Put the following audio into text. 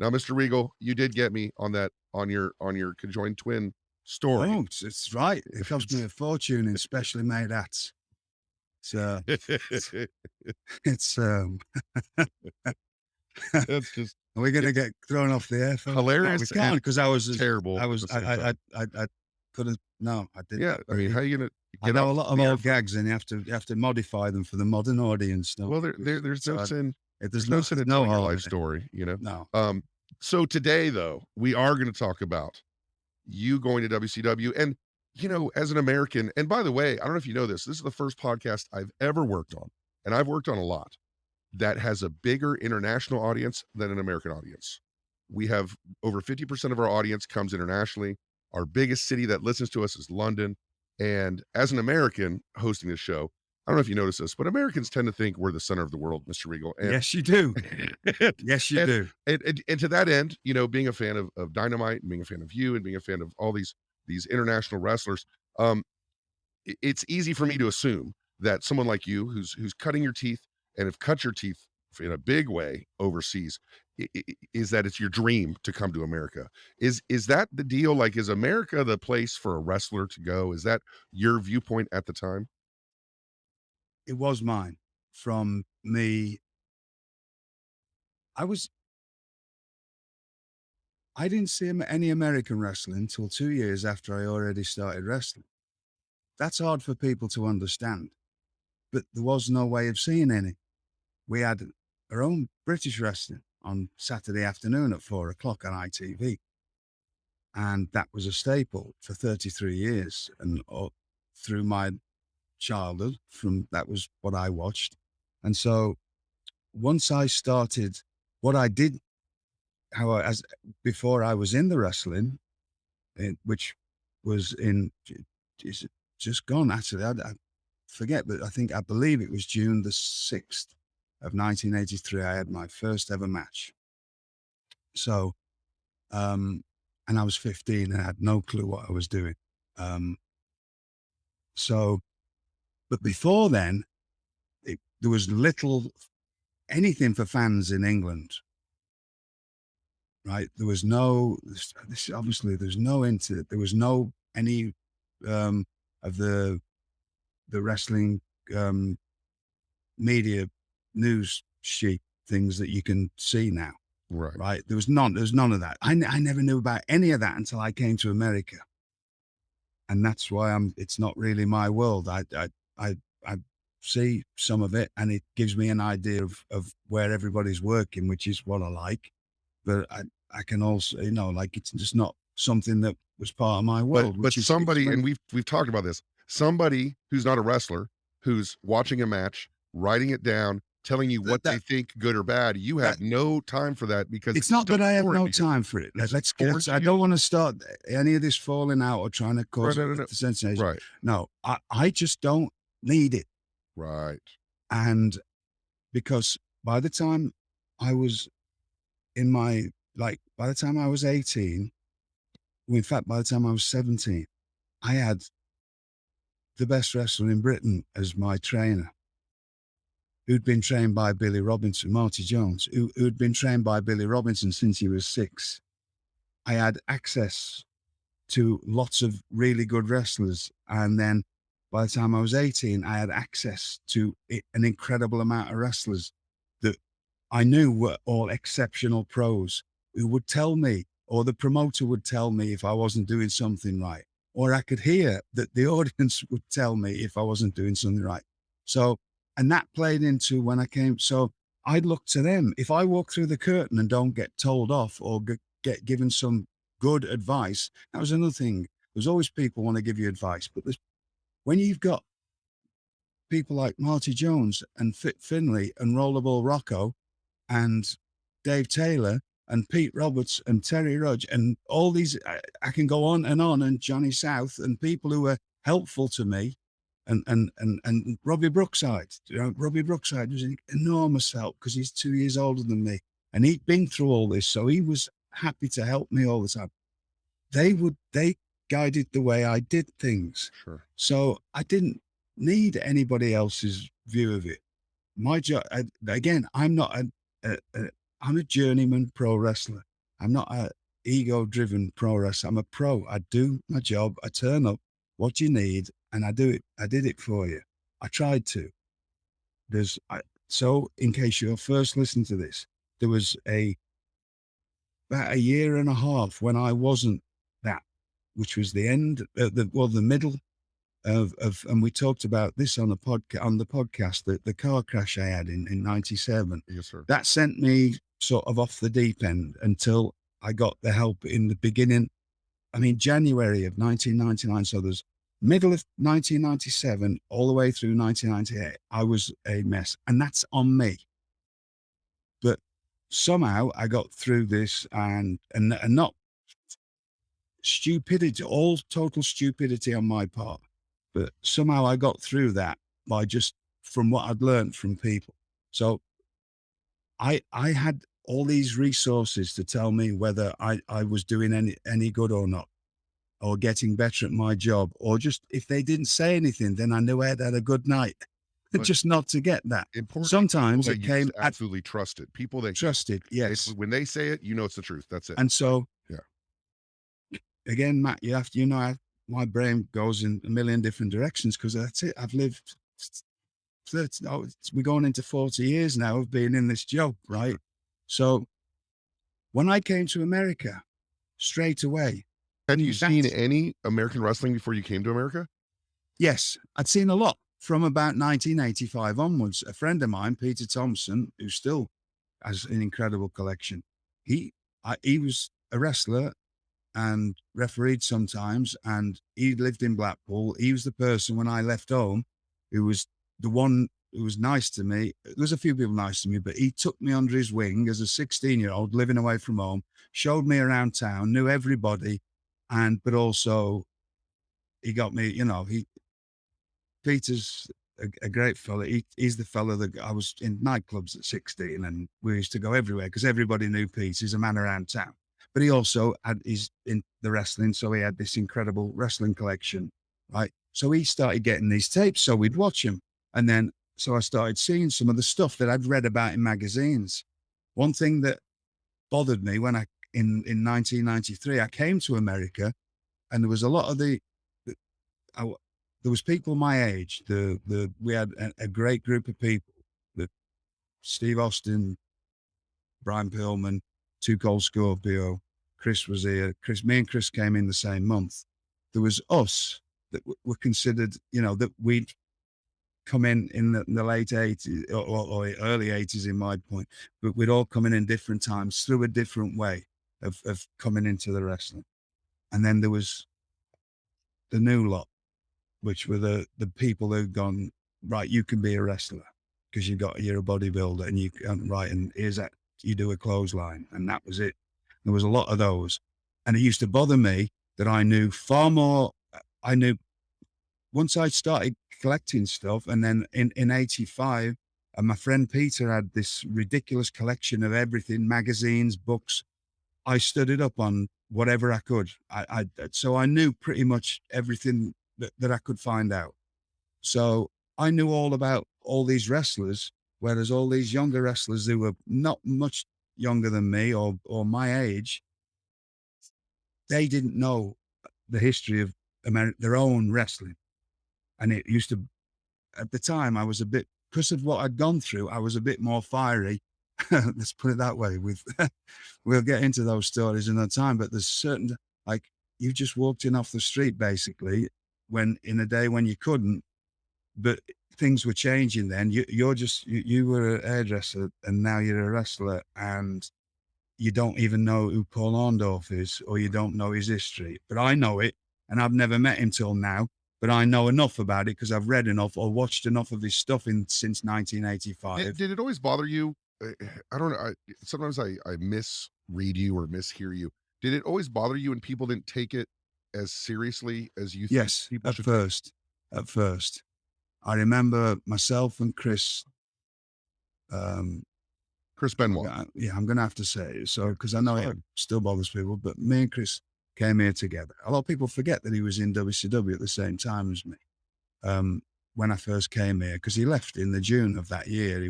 Now, Mr. Regal, you did get me on that on your conjoined twin story. Oh, it's right. It cost me a fortune in specially made hats. So it's, it's That's just are we going to it's get thrown off the air? No, we hilarious can't and because I was, terrible I at was, the same time. I couldn't. No, I did Yeah, that. I But mean, how you gonna I get know up a lot of the air old for gags, and you have to modify them for the modern audience. No, well, there's no so sin there's sin in no telling your harm life in it. story, you know? No, So today, though, we are gonna talk about you going to WCW and, as an American and by the way, I don't know if you know this is the first podcast I've ever worked on, and I've worked on a lot, that has a bigger international audience than an American audience. We have over 50% of our audience comes internationally. Our biggest city that listens to us is London. And as an American hosting this show, I don't know if you notice this, but Americans tend to think we're the center of the world, Mr. Regal. And yes, you do. and, Yes, you and, do. and to that end, being a fan of Dynamite and being a fan of you and being a fan of all these international wrestlers, um, it's easy for me to assume that someone like you who's cutting your teeth and have cut your teeth in a big way overseas is that it's your dream to come to America. Is that the deal? Like, is America the place for a wrestler to go? Is that your viewpoint at the time? It was mine from me. I was I didn't see any American wrestling until 2 years after I already started wrestling. That's hard for people to understand, but there was no way of seeing any. We had our own British wrestling on Saturday afternoon at 4 o'clock on ITV. And that was a staple for 33 years. And through my childhood, that was what I watched. And so once I started, what I did, as before I was in the wrestling, which was is it just gone actually. I forget, but I believe it was June the 6th of 1983. I had my first ever match. So, and I was 15 and I had no clue what I was doing. Um, so, but before then, there was anything for fans in England, right? There was obviously there's no internet. There was no any of the wrestling media news sheet things that you can see now, Right. right? There was none of that. I never knew about any of that until I came to America. And that's why it's not really my world. I see some of it and it gives me an idea of where everybody's working, which is what I like. But I can also, like it's just not something that was part of my But world, but which is somebody, and we've talked about this, somebody who's not a wrestler, who's watching a match, writing it down, telling you what they that think, good or bad, you that have no time for that because it's it's not still that I have foreign no to you. time for it. It's Let's foreign get. to I you. don't want to start any of this falling out or trying to Right, cause no, no, no. the sensation. Right, No, I just don't need it. right. And because by the time I was by the time I was 18, well, in fact, by the time I was 17, I had the best wrestler in Britain as my trainer, who'd been trained by Billy Robinson, Marty Jones, who'd been trained by Billy Robinson since he was 6. I had access to lots of really good wrestlers. And then by the time I was 18, I had access to an incredible amount of wrestlers that I knew were all exceptional pros who would tell me, or the promoter would tell me if I wasn't doing something right, or I could hear that the audience would tell me if I wasn't doing something right. So, and that played into when I came. So I'd look to them. If I walk through the curtain and don't get told off or get given some good advice, that was another thing. There's always people want to give you advice, but when you've got people like Marty Jones and Fit Finlay and Rollerball Rocco and Dave Taylor and Pete Roberts and Terry Rudge and all these, I can go on, and Johnny South and people who were helpful to me, and Robbie Brookside. Robbie Brookside was an enormous help because he's 2 years older than me, and he'd been through all this, so he was happy to help me all the time. They guided the way I did things. Sure. So I didn't need anybody else's view of it. My job, again, I'm not I'm a journeyman pro wrestler. I'm not a ego-driven pro wrestler. I'm a pro. I do my job. I turn up, what you need, and I do it. I did it for you. I tried to. There's I, so in case you're first listening to this, there was about a year and a half when I wasn't that, which was the end, the middle and we talked about this on the podcast, the car crash I had in '97. Yes, sir. That sent me sort of off the deep end until I got the help in the beginning. I mean, January of 1999. So there's middle of 1997 all the way through 1998. I was a mess, and that's on me. But somehow I got through this, and not stupidity, all total stupidity on my part. But somehow I got through that by just from what I'd learned from people. So I had all these resources to tell me whether I was doing any good or not, or getting better at my job, or just if they didn't say anything, then I knew I had had a good night. But Just not to get that. important people Sometimes that it you came just at absolutely trusted, people that trusted, yes. when they say it, you know it's the truth. That's it. And so Yeah. again, Matt, you have to, my brain goes in a million different directions because that's it. I've lived 30, we're going into 40 years now of being in this job, right? So when I came to America, straight away, Had you seen that's, any American wrestling before you came to America? yes, I'd seen a lot from about 1985 onwards. A friend of mine, Peter Thompson, who still has an incredible collection, he, he was a wrestler and refereed sometimes, and he lived in Blackpool. He was the person when I left home who was the one who was nice to me. There was a few people nice to me, but he took me under his wing as a 16-year-old living away from home, showed me around town, knew everybody, but also he got me, Peter's a great fella. He's the fella that I was in nightclubs at 16, and we used to go everywhere because everybody knew Pete. He's a man around town. But he also he's in the wrestling, so he had this incredible wrestling collection, right? So he started getting these tapes, so we'd watch them. And then, so I started seeing some of the stuff that I'd read about in magazines. One thing that bothered me when in 1993, I came to America, and there was a lot of I, there was people my age. We had a great group of people. The Steve Austin, Brian Pillman, Too Cold Scorpio, Chris was here. Me and Chris came in the same month. There was us that were considered, that we'd come in the late 80s or early 80s in my point, but we'd all come in different times through a different way of coming into the wrestling. And then there was the new lot, which were the people who'd gone, right, you can be a wrestler because you're a bodybuilder, and you can, right, and here's that, you do a clothesline, and that was it. There was a lot of those. And it used to bother me that I knew far more. I knew once I started collecting stuff, and then in 85, and my friend Peter had this ridiculous collection of everything, magazines, books. I stood it up on whatever I could. So I knew pretty much everything that I could find out. So I knew all about all these wrestlers, whereas all these younger wrestlers who were not much younger than me or my age, they didn't know the history of their own wrestling. And it used to, at the time, I was a bit, because of what I'd gone through, I was a bit more fiery. Let's put it that way. We'll get into those stories another time, but there's certain, like, you just walked in off the street basically when in a day when you couldn't, but things were changing then. You were a hairdresser and now you're a wrestler, and you don't even know who Paul Orndorff is, or you don't know his history. But I know it, and I've never met him till now, but I know enough about it because I've read enough or watched enough of his stuff since 1985. Did it always bother you? I don't know. Sometimes I misread you or mishear you. Did it always bother you when people didn't take it as seriously as you think Yes, people at should? first. At first. I remember myself and Chris, um, Chris Benoit. yeah, I'm gonna have to say it. So, because I That's know it fine. still bothers people, but me and Chris came here together. A lot of people forget that he was in WCW at the same time as me. When I first came here, because he left in the June of that year. He